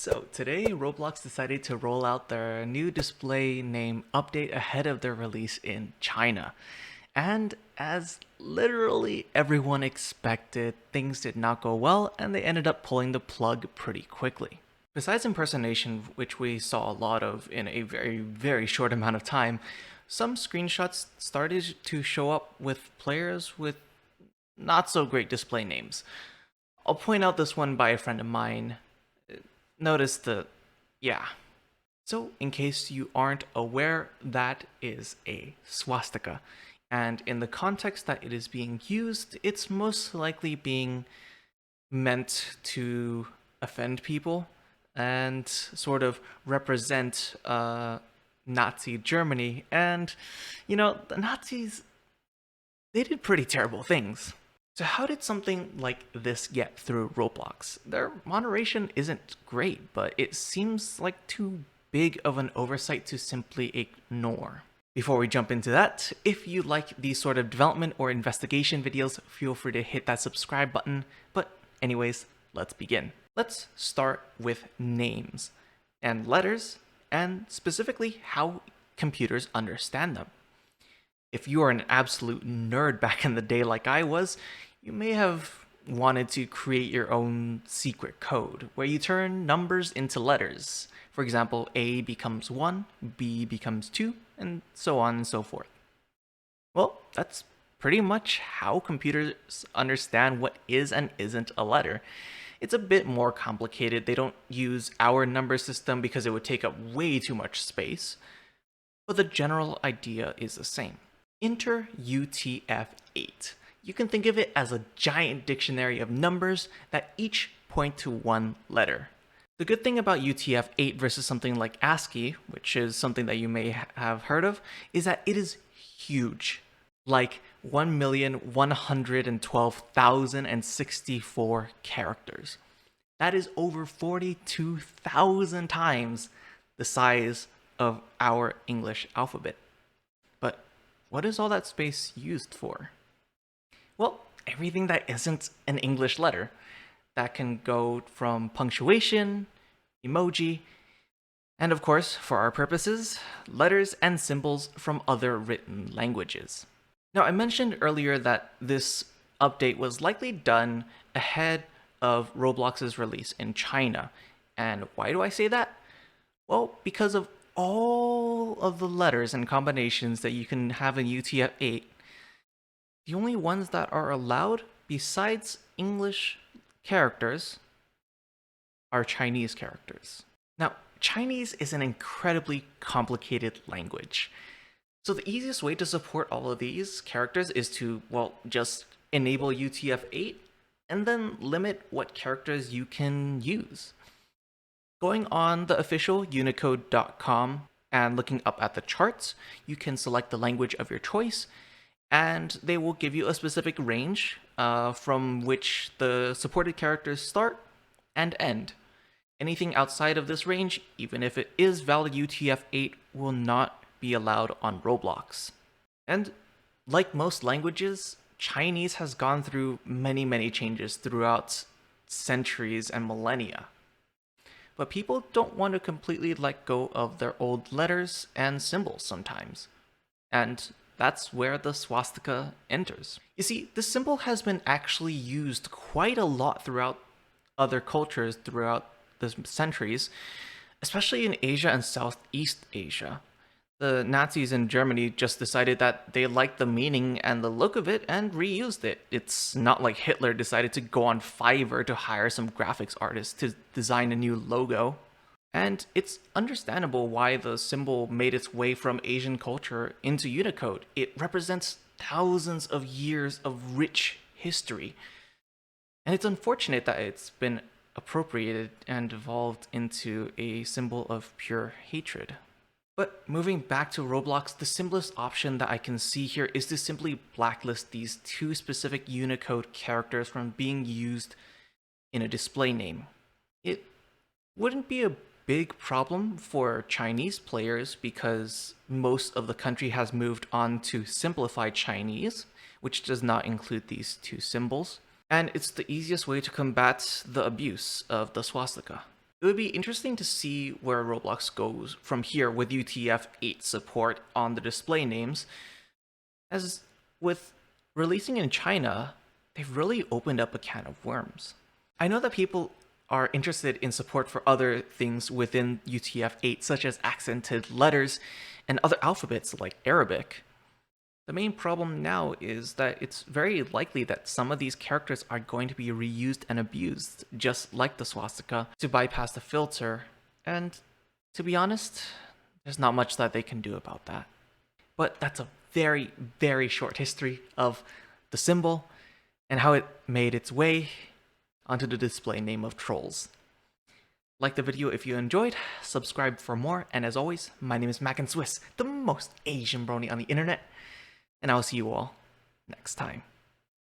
So today, Roblox decided to roll out their new display name update ahead of their release in China. And as literally everyone expected, things did not go well and they ended up pulling the plug pretty quickly. Besides impersonation, which we saw a lot of in a very short amount of time, some screenshots started to show up with players with not so great display names. I'll point out this one by a friend of mine. Notice the, yeah. So, in case you aren't aware, that is a swastika. And in the context that it is being used, it's most likely being meant to offend people and sort of represent Nazi Germany. And, the Nazis, they did pretty terrible things. So how did something like this get through Roblox? Their moderation isn't great, but it seems like too big of an oversight to simply ignore. Before we jump into that, if you like these sort of development or investigation videos, feel free to hit that subscribe button. But anyways, let's begin. Let's start with names and letters, and specifically how computers understand them. If you are an absolute nerd back in the day like I was, you may have wanted to create your own secret code where you turn numbers into letters. For example, A becomes 1, B becomes 2, and so on and so forth. Well, that's pretty much how computers understand what is and isn't a letter. It's a bit more complicated. They don't use our number system because it would take up way too much space, but the general idea is the same. Enter UTF-8. You can think of it as a giant dictionary of numbers that each point to one letter. The good thing about UTF-8 versus something like ASCII, which is something that you may have heard of, is that it is huge. Like 1,112,064 characters. That is over 42,000 times the size of our English alphabet. But what is all that space used for? Well, everything that isn't an English letter. That can go from punctuation, emoji, and of course, for our purposes, letters and symbols from other written languages. Now, I mentioned earlier that this update was likely done ahead of Roblox's release in China. And why do I say that? Well, because of all of the letters and combinations that you can have in UTF-8, the only ones that are allowed besides English characters are Chinese characters. Now, Chinese is an incredibly complicated language. So the easiest way to support all of these characters is to, well, just enable UTF-8 and then limit what characters you can use. Going on the official unicode.com and looking up at the charts, you can select the language of your choice, and they will give you a specific range from which the supported characters start and end. Anything outside of this range, even if it is valid UTF-8, will not be allowed on Roblox. And like most languages, Chinese has gone through many changes throughout centuries and millennia. But people don't want to completely let go of their old letters and symbols sometimes. And that's where the swastika enters. You see, this symbol has been actually used quite a lot throughout other cultures throughout the centuries, especially in Asia and Southeast Asia. The Nazis in Germany just decided that they liked the meaning and the look of it and reused it. It's not like Hitler decided to go on Fiverr to hire some graphics artist to design a new logo. And it's understandable why the symbol made its way from Asian culture into Unicode. It represents thousands of years of rich history. And it's unfortunate that it's been appropriated and evolved into a symbol of pure hatred. But moving back to Roblox, the simplest option that I can see here is to simply blacklist these two specific Unicode characters from being used in a display name. It wouldn't be a big problem for Chinese players because most of the country has moved on to simplified Chinese, which does not include these two symbols. And it's the easiest way to combat the abuse of the swastika. It would be interesting to see where Roblox goes from here with UTF-8 support on the display names, as with releasing in China, they've really opened up a can of worms. I know that people are interested in support for other things within UTF-8, such as accented letters and other alphabets like Arabic. The main problem now is that it's very likely that some of these characters are going to be reused and abused, just like the swastika, to bypass the filter, and to be honest, there's not much that they can do about that. But that's a very, very short history of the symbol and how it made its way onto the display name of trolls. Like the video if you enjoyed, subscribe for more, and as always, my name is MacAndSwiss, the most Asian brony on the internet, and I'll see you all next time.